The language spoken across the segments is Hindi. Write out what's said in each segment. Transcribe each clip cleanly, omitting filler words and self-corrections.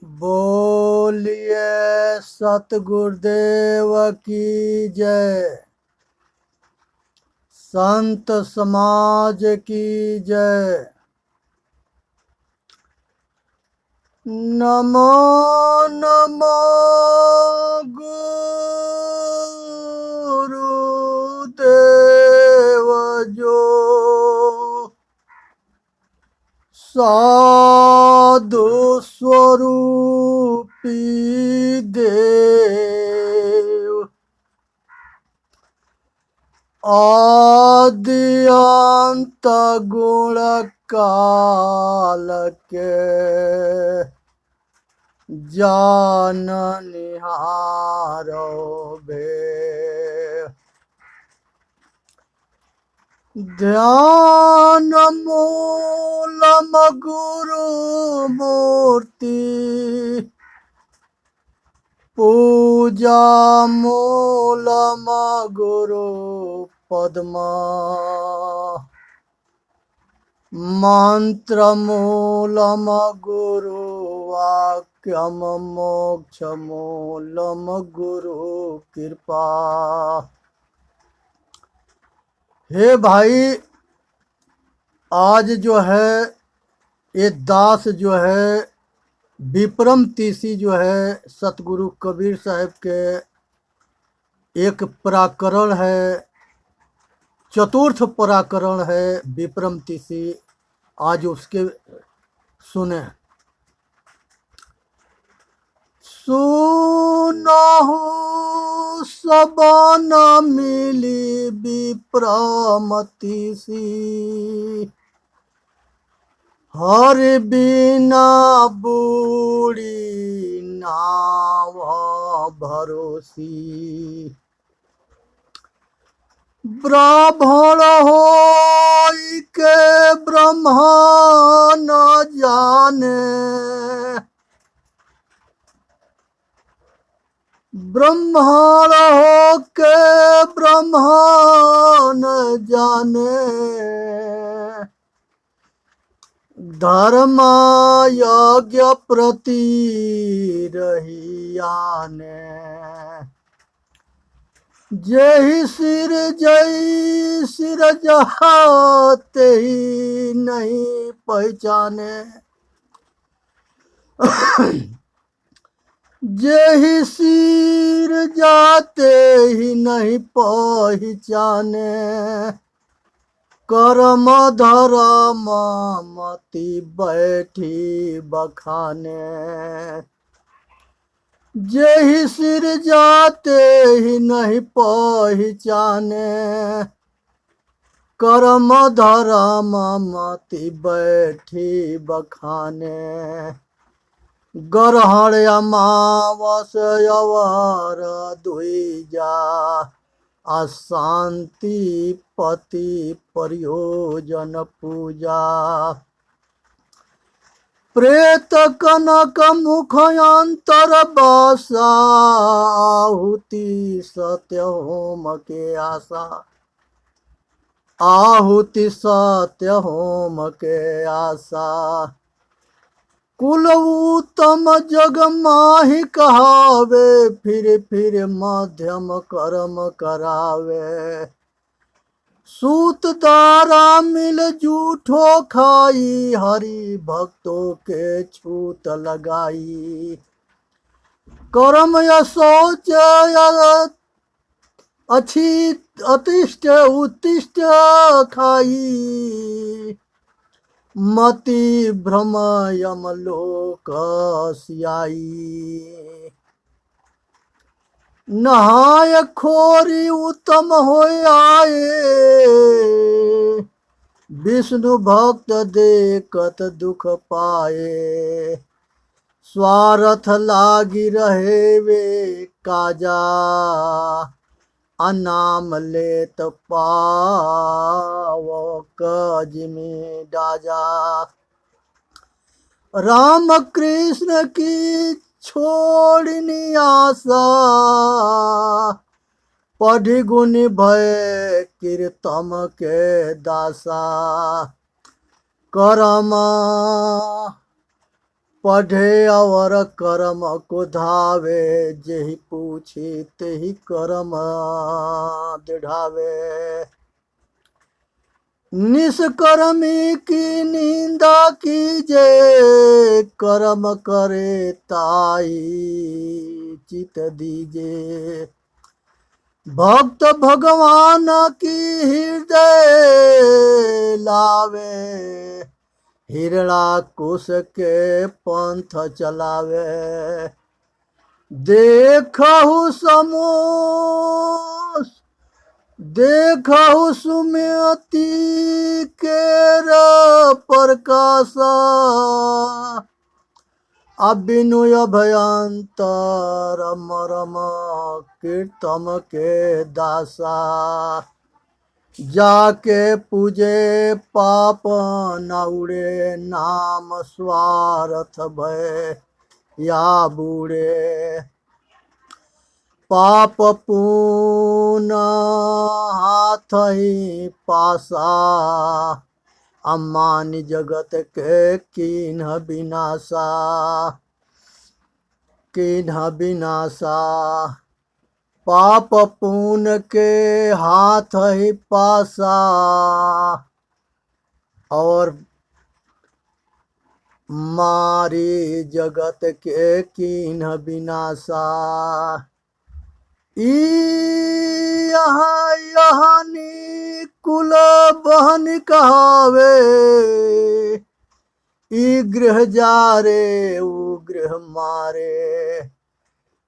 बोलिए सतगुरुदेव की जय। संत समाज की जय। नमो नमो गुरुदेव जो साधु स्वरूपी देव आदि अंत गुण काल के जाननिहारो भे ध्यान मूलम गुरु मूर्ति पूजा मूलम गुरु पद्मा मंत्र मूलम गुरु वाक्यम मोक्ष मूलम गुरु कृपा। हे भाई, आज जो है ये दास जो है विप्रम तीसी जो है सतगुरु कबीर साहब के एक प्राकरण है, चतुर्थ प्राकरण है विप्रम तीसी। आज उसके सुने। सुनहु सब न मिली विप्रम तीसी हर बिना बूढ़ी नाव भरोसी। ब्राह्मण होई के ब्रह्मा न जाने, ब्रह्मण हो के ब्रह्मा न जाने। धर्म यज्ञ प्रति रहियाने, जेहि सिर जय सिर जहाते ही नहीं पहचाने। जेहि सिर जाते ही नहीं पहचाने। कर्म धर्म मति बैठी बखाने। जेहि सिर जाते ही नहीं पहचाने। कर्म धर्म मति बैठी बखाने। ग्रहण अमावस अवर द्विजा अशांति पति प्रयोजन पूजा। प्रेत कनक मुख अंतर बासा आहुति सत्य होम के आशा। आहुति सत्य होम के आशा। कुल उत्तम जग माहि कहावे फिर मध्यम कर्म करावे। सूत दारा मिल जूठो खाई हरि भक्तों के छूत लगाई। कर्म या शौच अच्छी अतिष्ठ उत्तिष्ठ खाई। मति भ्रम यम लोक सियाई। नहाय खोरी उत्तम हो आए। विष्णु भक्त देखत दुख पाए। स्वार्थ लागी रहे वे काजा। अनाम लेत पावक जिमी डाजा। राम कृष्ण की छोड़नी आशा। पढ़ी गुनि भय कीर्तम के दासा। कर्म पढ़े और कर्म को धावे, जेहि पूछे तेहि कर्म दृढ़ावे। निष्कर्मी की निंदा कीजे, कर्म करे ताई चित दीजे। भक्त भगवान की हृदय लावे, हिरणाकुश के पंथ चलावे। देखहु समूह देखहु सुमति केर प्रकाशा, अबिनु अभयंतर मरम कीर्तम के दासा। जाके पूजे पाप न उड़े, नाम स्वार्थ भय या बूढ़े। पाप पून हाथ ही पासा, अम्मानि जगत के कीन्ह विनाशा। कीन्ह विनाशा, पाप पून के हाथ ही पासा, और मारी जगत के कीन्ह विनाशा। यहानी कुल बहन कहावे, ई गृह जारे ऊ गृह मारे।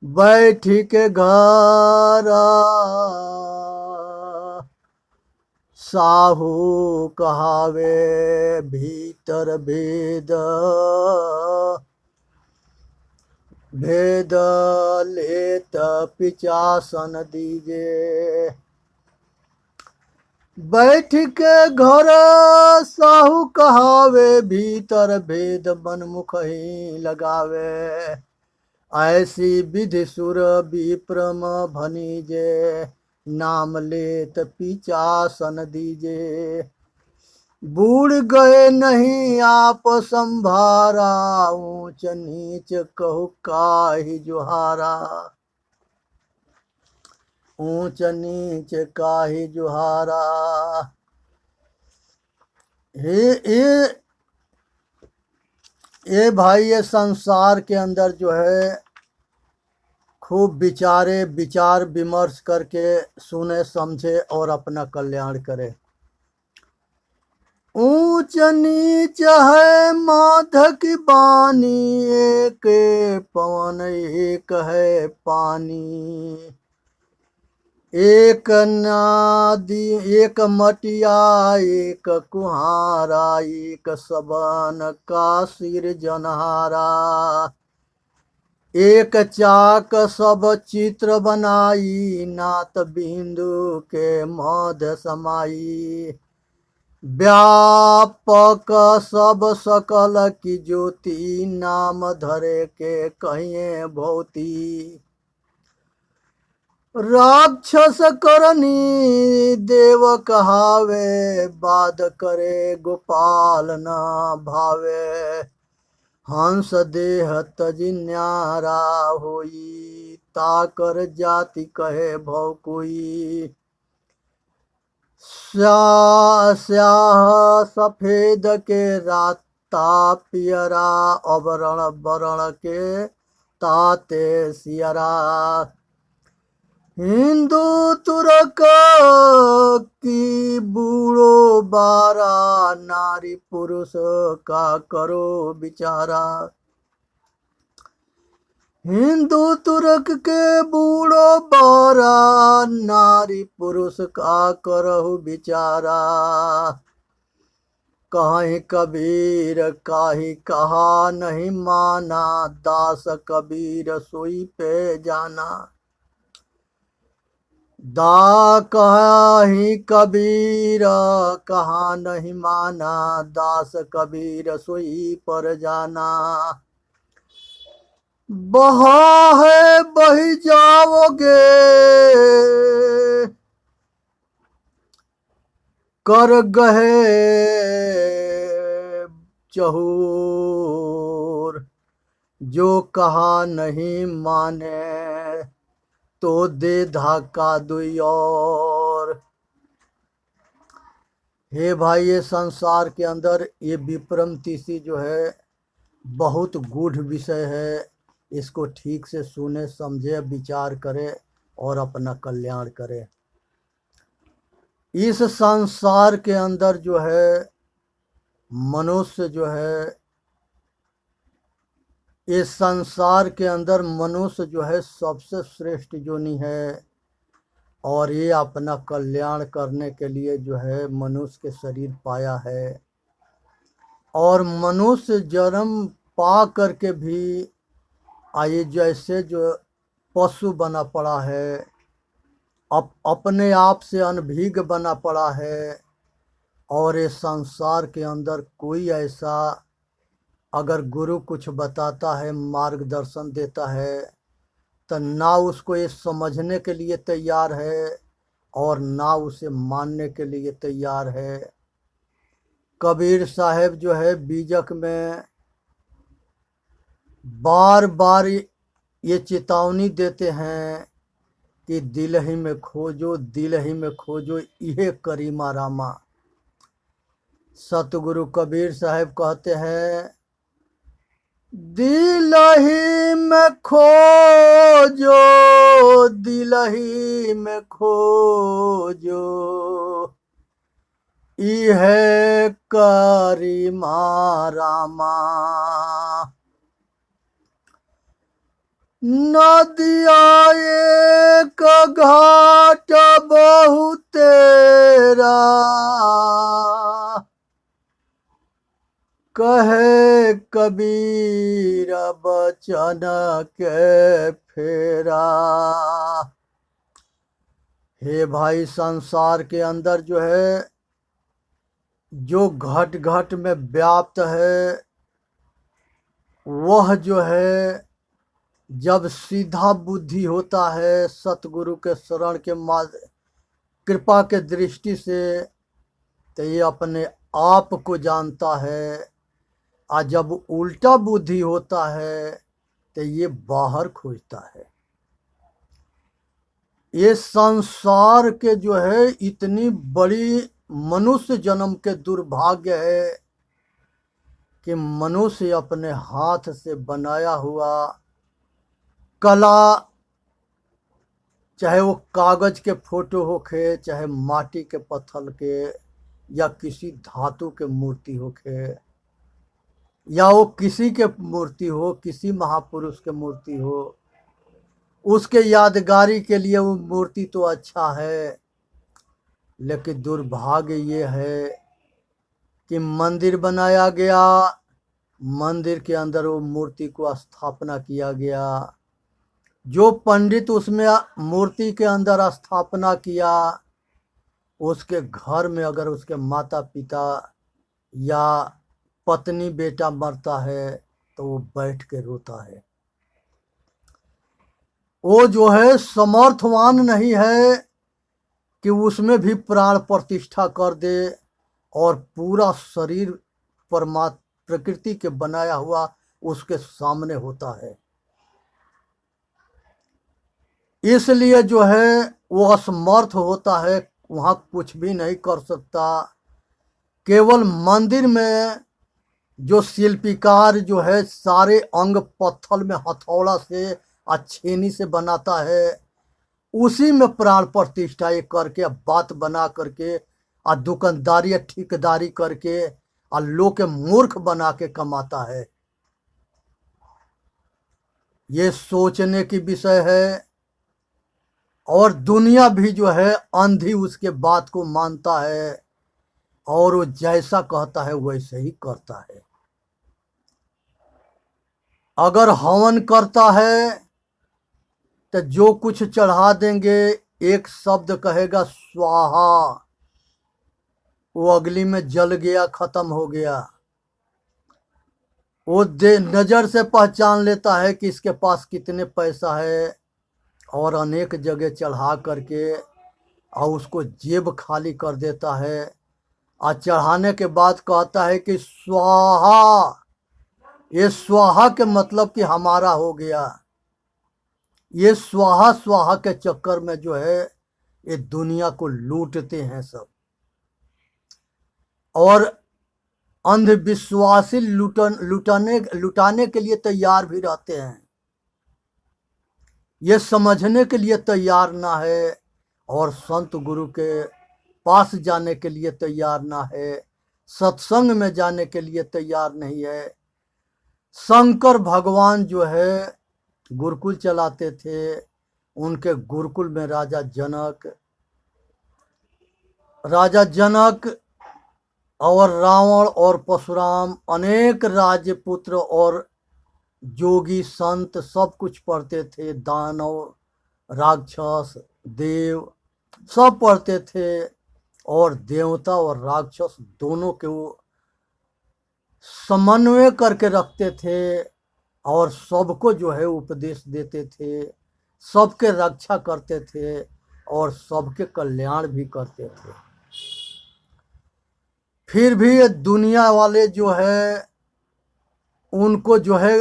बैठी के घर साहू कहावे, भीतर भेद भेद लेत पिचासन दीजे। बैठ के घर साहू कहावे, भीतर भेद मनमुख ही लगावे। ऐसी विधि सुर विप्रम भनीजे, नाम लेत पिचासन दीजे। बूढ़ गए नहीं आप संभारा, ऊंच नीच कहु काहि जुहारा। ऊंच नीच काहि जुहारा। ये भाई, ये संसार के अंदर जो है खूब विचारे, विचार विमर्श करके सुने समझे और अपना कल्याण करे। ऊंच नीच है माध की बानी, एक पवन एक है पानी। एक नादी एक मटिया एक कुहारा, एक सबन का सिर जनहारा। एक चाक सब चित्र बनाई, नात बिंदु के मध्य समाई। व्यापक सब सकल की ज्योति, नाम धरे के कहिए भौती। राक्षस करनी देव कहावे, बाध करे गोपाल न भावे। हंस देह तजि न्यारा होई, ताकर जाति कहे भव कोई। स्याह सफेद के राता पियरा, अवरण वरण के ताते सियरा। हिंदू तुरक की बूढ़ो बारा, नारी पुरुष का करो बिचारा। हिंदू तुरक के बूढ़ो बारा, नारी पुरुष का करहु बिचारा। कहीं कबीर काही कहा नहीं माना, दास कबीर सोई पे जाना। कहीं कबीर कहा नहीं माना, दास कबीर सोई पर जाना। बहा है बही जाओगे, कर गहे चहूर। जो कहा नहीं माने तो दे धक्का दुई और। हे भाई, ये संसार के अंदर ये विप्रम तिथि जो है बहुत गूढ़ विषय है। इसको ठीक से सुने, समझे, विचार करे और अपना कल्याण करे। इस संसार के अंदर जो है मनुष्य जो है, इस संसार के अंदर मनुष्य जो है सबसे श्रेष्ठ योनि है। और ये अपना कल्याण करने के लिए जो है मनुष्य के शरीर पाया है। और मनुष्य जन्म पा करके भी आए जैसे जो पशु बना पड़ा है, अपने आप से अनभिज्ञ बना पड़ा है। और इस संसार के अंदर कोई ऐसा अगर गुरु कुछ बताता है, मार्गदर्शन देता है, तो ना उसको ये समझने के लिए तैयार है और ना उसे मानने के लिए तैयार है। कबीर साहब जो है बीजक में बार बार ये चेतावनी देते हैं कि दिल ही में खोजो, दिल ही में खोजो, इहे करीमा रामा। सतगुरु कबीर साहब कहते हैं, दिल ही में खोजो, दिल ही में खोजो, इहे करीमा रामा। नदिया एक घाट बहुत तेरा, कहे कबीर बचन के फेरा। हे भाई, संसार के अंदर जो है जो घट घट में व्याप्त है, वह जो है जब सीधा बुद्धि होता है सतगुरु के शरण के कृपा के दृष्टि से, तो ये अपने आप को जानता है। और जब उल्टा बुद्धि होता है तो ये बाहर खोजता है। ये संसार के जो है इतनी बड़ी मनुष्य जन्म के दुर्भाग्य है कि मनुष्य अपने हाथ से बनाया हुआ कला, चाहे वो कागज के फोटो होखे, चाहे माटी के पत्थर के, या किसी धातु के मूर्ति होखे, या वो किसी के मूर्ति हो, किसी महापुरुष के मूर्ति हो, उसके यादगारी के लिए वो मूर्ति तो अच्छा है। लेकिन दुर्भाग्य ये है कि मंदिर बनाया गया, मंदिर के अंदर वो मूर्ति को स्थापना किया गया। जो पंडित उसमें मूर्ति के अंदर स्थापना किया, उसके घर में अगर उसके माता पिता या पत्नी बेटा मरता है तो वो बैठ के रोता है। वो जो है समर्थवान नहीं है कि उसमें भी प्राण प्रतिष्ठा कर दे और पूरा शरीर प्रकृति के बनाया हुआ उसके सामने होता है। इसलिए जो है वो असमर्थ होता है, वहाँ कुछ भी नहीं कर सकता। केवल मंदिर में जो शिल्पीकार जो है सारे अंग पत्थर में हथौड़ा से छेनी से बनाता है, उसी में प्राण प्रतिष्ठा ये करके बात बना करके दुकानदारी ठेकेदारी करके लोग के मूर्ख बना के कमाता है। ये सोचने की विषय है। और दुनिया भी जो है अंधी उसके बात को मानता है और वो जैसा कहता है वैसे ही करता है। अगर हवन करता है तो जो कुछ चढ़ा देंगे, एक शब्द कहेगा स्वाहा, वो अगली में जल गया, खत्म हो गया। वो नजर से पहचान लेता है कि इसके पास कितने पैसा है और अनेक जगह चढ़ा करके और उसको जेब खाली कर देता है। और चढ़ाने के बाद कहता है कि स्वाहा, ये स्वाहा के मतलब कि हमारा हो गया। ये स्वाहा स्वाहा के चक्कर में जो है ये दुनिया को लूटते हैं सब, और अंधविश्वासी लुटाने के लिए तैयार भी रहते हैं। ये समझने के लिए तैयार ना है और संत गुरु के पास जाने के लिए तैयार ना है, सत्संग में जाने के लिए तैयार नहीं है। शंकर भगवान जो है गुरुकुल चलाते थे, उनके गुरुकुल में राजा जनक और रावण और परशुराम अनेक राजपुत्र और जोगी संत सब कुछ पढ़ते थे। दानव, राक्षस, देव सब पढ़ते थे, और देवता और राक्षस दोनों के वो समन्वय करके रखते थे, और सबको जो है उपदेश देते थे, सबके रक्षा करते थे और सबके कल्याण भी करते थे। फिर भी ये दुनिया वाले जो है उनको जो है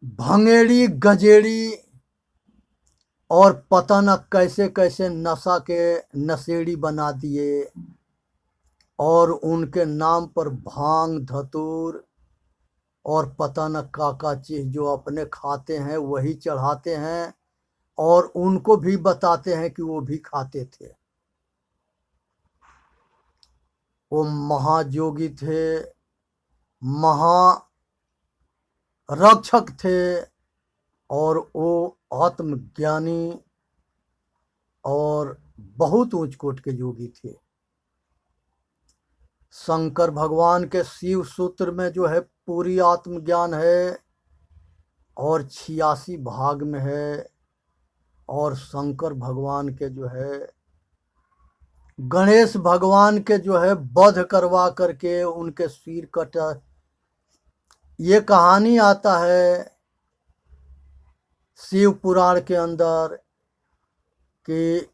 भंगेड़ी गजेड़ी और पता न कैसे कैसे नशा के नशेड़ी बना दिए, और उनके नाम पर भांग धतूर और पता न का चीज जो अपने खाते हैं वही चढ़ाते हैं, और उनको भी बताते हैं कि वो भी खाते थे। वो महाजोगी थे, महारक्षक थे, और वो आत्मज्ञानी और बहुत उच्च कोट के योगी थे। शंकर भगवान के शिव सूत्र में जो है पूरी आत्मज्ञान है, और 86 भाग में है। और शंकर भगवान के जो है गणेश भगवान के जो है वध करवा करके उनके सिर कटा, ये कहानी आता है शिव पुराण के अंदर कि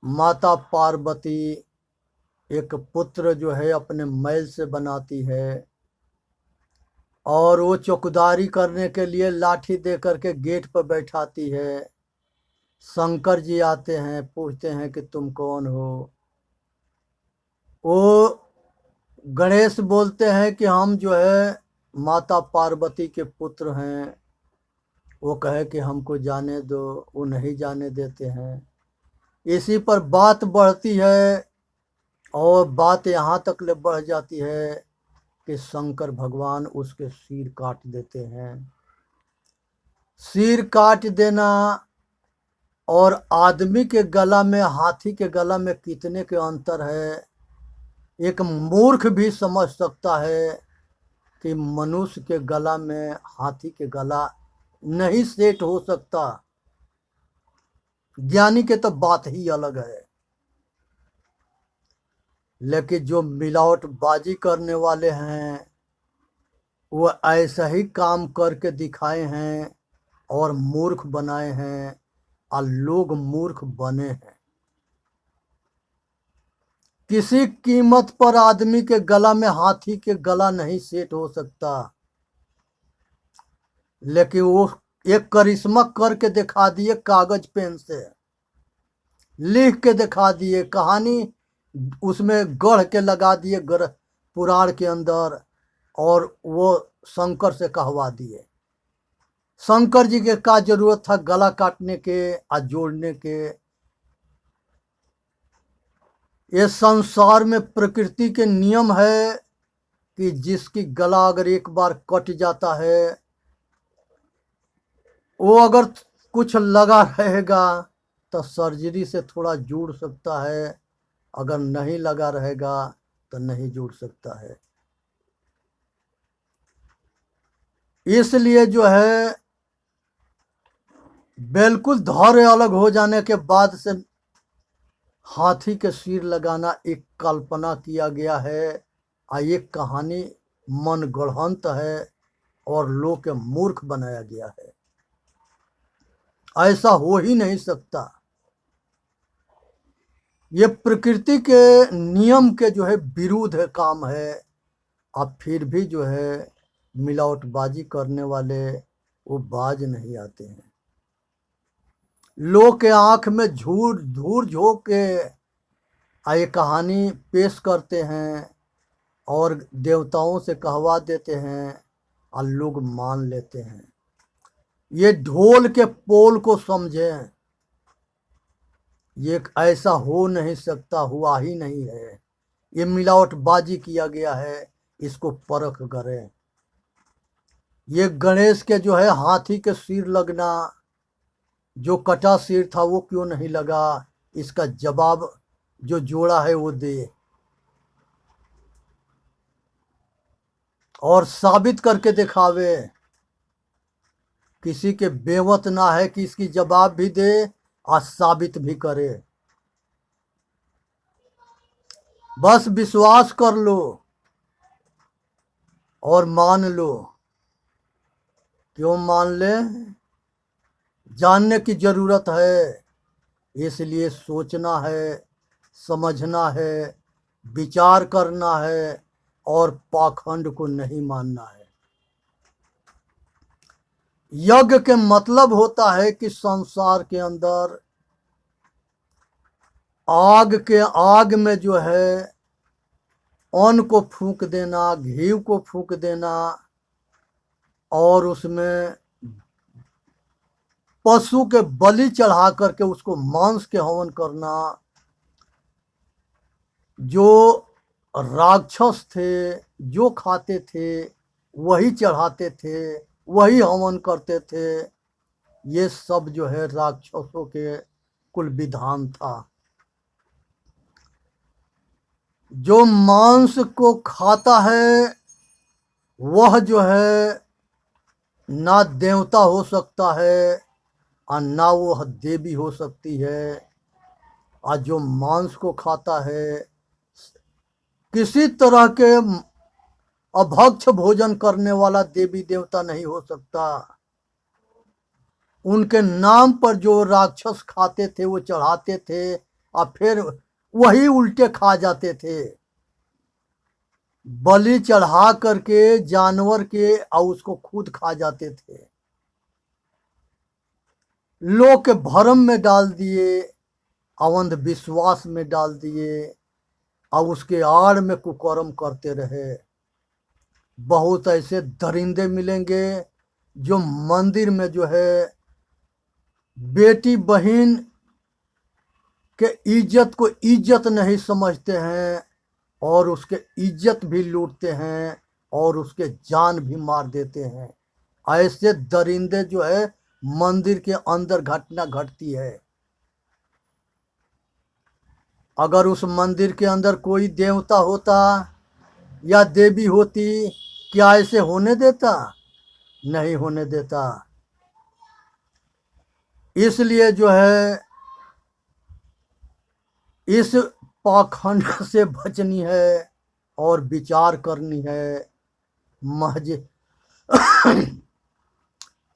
माता पार्वती एक पुत्र जो है अपने मैल से बनाती है, और वो चौकीदारी करने के लिए लाठी दे करके गेट पर बैठाती है। शंकर जी आते हैं, पूछते हैं कि तुम कौन हो। वो गणेश बोलते हैं कि हम जो है माता पार्वती के पुत्र हैं। वो कहे कि हमको जाने दो, वो नहीं जाने देते हैं। इसी पर बात बढ़ती है, और बात यहाँ तक ले बढ़ जाती है कि शंकर भगवान उसके सिर काट देते हैं। सिर काट देना और आदमी के गला में हाथी के गला में कितने के अंतर है, एक मूर्ख भी समझ सकता है कि मनुष्य के गला में हाथी के गला नहीं सेट हो सकता। ज्ञानी के तो बात ही अलग है। लेकिन जो मिलावटबाजी करने वाले हैं वो ऐसा ही काम करके दिखाए हैं और मूर्ख बनाए हैं, और लोग मूर्ख बने हैं। किसी कीमत पर आदमी के गला में हाथी के गला नहीं सेट हो सकता, लेकिन वो एक करिश्मा करके दिखा दिए, कागज पेन से लिख के दिखा दिए, कहानी उसमें गढ़ के लगा दिए पुराण के अंदर, और वो शंकर से कहवा दिए। शंकर जी के का जरूरत था गला काटने के और जोड़ने के। ये संसार में प्रकृति के नियम है कि जिसकी गला अगर एक बार कट जाता है, वो अगर कुछ लगा रहेगा तो सर्जरी से थोड़ा जुड़ सकता है, अगर नहीं लगा रहेगा तो नहीं जुड़ सकता है। इसलिए जो है बिल्कुल धैर्य अलग हो जाने के बाद से हाथी के सिर लगाना एक कल्पना किया गया है, और ये कहानी मनगढ़ंत है और लोग के मूर्ख बनाया गया है। ऐसा हो ही नहीं सकता। ये प्रकृति के नियम के जो है विरुद्ध काम है। अब फिर भी जो है मिलावटबाजी करने वाले वो बाज नहीं आते हैं। लोग के आंख में झूठ धूर झोंक के ये कहानी पेश करते हैं और देवताओं से कहवा देते हैं और लोग मान लेते हैं। ये ढोल के पोल को समझें, ये ऐसा हो नहीं सकता, हुआ ही नहीं है, ये मिलावटबाजी किया गया है, इसको परख करें। ये गणेश के जो है हाथी के सिर लगना, जो कटा सिर था वो क्यों नहीं लगा, इसका जवाब जो जोड़ा है वो दे और साबित करके दिखावे। किसी के बेवत ना है कि इसकी जवाब भी दे और साबित भी करे। बस विश्वास कर लो और मान लो। क्यों मान ले? जानने की जरूरत है, इसलिए सोचना है, समझना है, विचार करना है और पाखंड को नहीं मानना है। यज्ञ के मतलब होता है कि संसार के अंदर आग में जो है अन्न को फूंक देना, घी को फूंक देना और उसमें पशु के बलि चढ़ा करके उसको मांस के हवन करना। जो राक्षस थे, जो खाते थे वही चढ़ाते थे, वही हवन करते थे। ये सब जो है राक्षसों के कुल विधान था। जो मांस को खाता है वह जो है ना देवता हो सकता है और ना वह देवी हो सकती है। और जो मांस को खाता है किसी तरह के अभक्ष भोजन करने वाला देवी देवता नहीं हो सकता। उनके नाम पर जो राक्षस खाते थे वो चढ़ाते थे और फिर वही उल्टे खा जाते थे। बलि चढ़ा करके जानवर के और उसको खुद खा जाते थे। लोग के भ्रम में डाल दिए, अंधविश्वास में डाल दिए और उसके आड़ में कुकर्म करते रहे। बहुत ऐसे दरिंदे मिलेंगे जो मंदिर में जो है बेटी बहन के इज्जत को इज्जत नहीं समझते हैं और उसके इज्जत भी लूटते हैं और उसके जान भी मार देते हैं। ऐसे दरिंदे जो है मंदिर के अंदर घटना घटती है। अगर उस मंदिर के अंदर कोई देवता होता या देवी होती, क्या ऐसे होने देता? नहीं होने देता। इसलिए जो है इस पाखंड से बचनी है और विचार करनी है।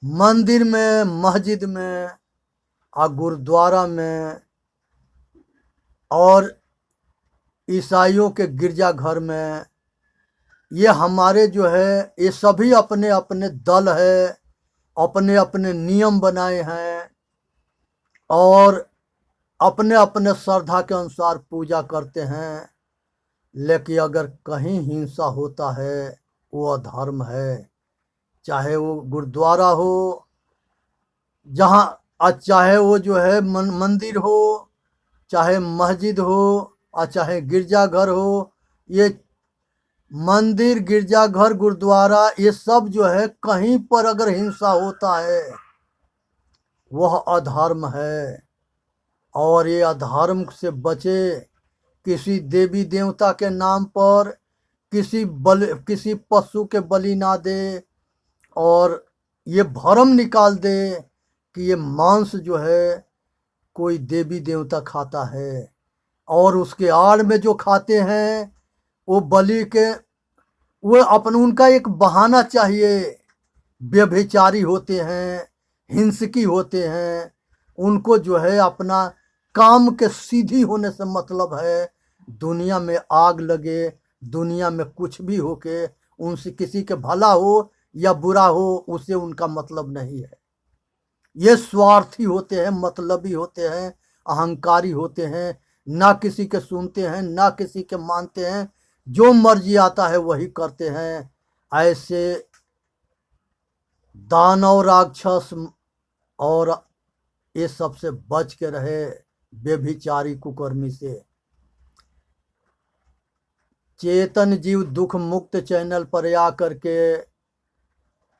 मंदिर में, मस्जिद में और गुरुद्वारा में और ईसाइयों के गिरजाघर में, ये हमारे जो है ये सभी अपने अपने दल है, अपने अपने नियम बनाए हैं और अपने अपने श्रद्धा के अनुसार पूजा करते हैं। लेकिन अगर कहीं हिंसा होता है वो अधर्म है। चाहे वो गुरुद्वारा हो, जहाँ चाहे वो जो है मंदिर हो, चाहे मस्जिद हो और चाहे गिरजाघर हो। ये मंदिर, गिरजाघर, गुरुद्वारा, ये सब जो है कहीं पर अगर हिंसा होता है वह अधर्म है। और ये अधर्म से बचे। किसी देवी देवता के नाम पर किसी पशु के बलि ना दे और ये भरम निकाल दे कि ये मांस जो है कोई देवी देवता खाता है और उसके आड़ में जो खाते हैं वो बलि के, वो उनका एक बहाना चाहिए। व्यभिचारी होते हैं, हिंसकी होते हैं, उनको जो है अपना काम के सीधी होने से मतलब है। दुनिया में आग लगे, दुनिया में कुछ भी होके उनसे किसी के भला हो या बुरा हो उसे उनका मतलब नहीं है। ये स्वार्थी होते हैं, मतलबी होते हैं, अहंकारी होते हैं, ना किसी के सुनते हैं ना किसी के मानते हैं, जो मर्जी आता है वही करते हैं। ऐसे दानव राक्षस और ये सबसे बच के रहे, व्यभिचारी कुकर्मी से। चेतन जीव दुख मुक्त चैनल पर आ करके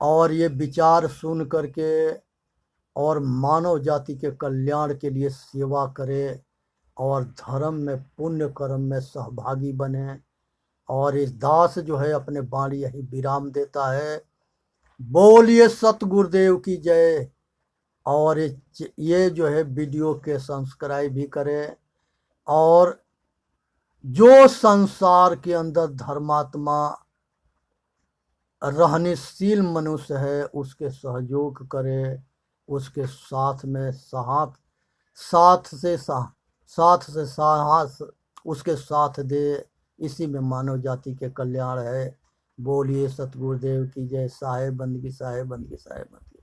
और ये विचार सुन करके और मानव जाति के कल्याण के लिए सेवा करे और धर्म में पुण्य कर्म में सहभागी बने। और इस दास जो है अपने वाणी यही विराम देता है। बोलिए सतगुरुदेव की जय। और ये जो है वीडियो के सब्सक्राइब भी करें और जो संसार के अंदर धर्मात्मा रहनशील मनुष्य है उसके सहयोग करे, उसके साथ में साथ से साहस उसके साथ दे। इसी में मानव जाति के कल्याण है। बोलिए सतगुरुदेव की जय। साहेब बंदगी, साहेब बंदगी, साहेब बंदगी।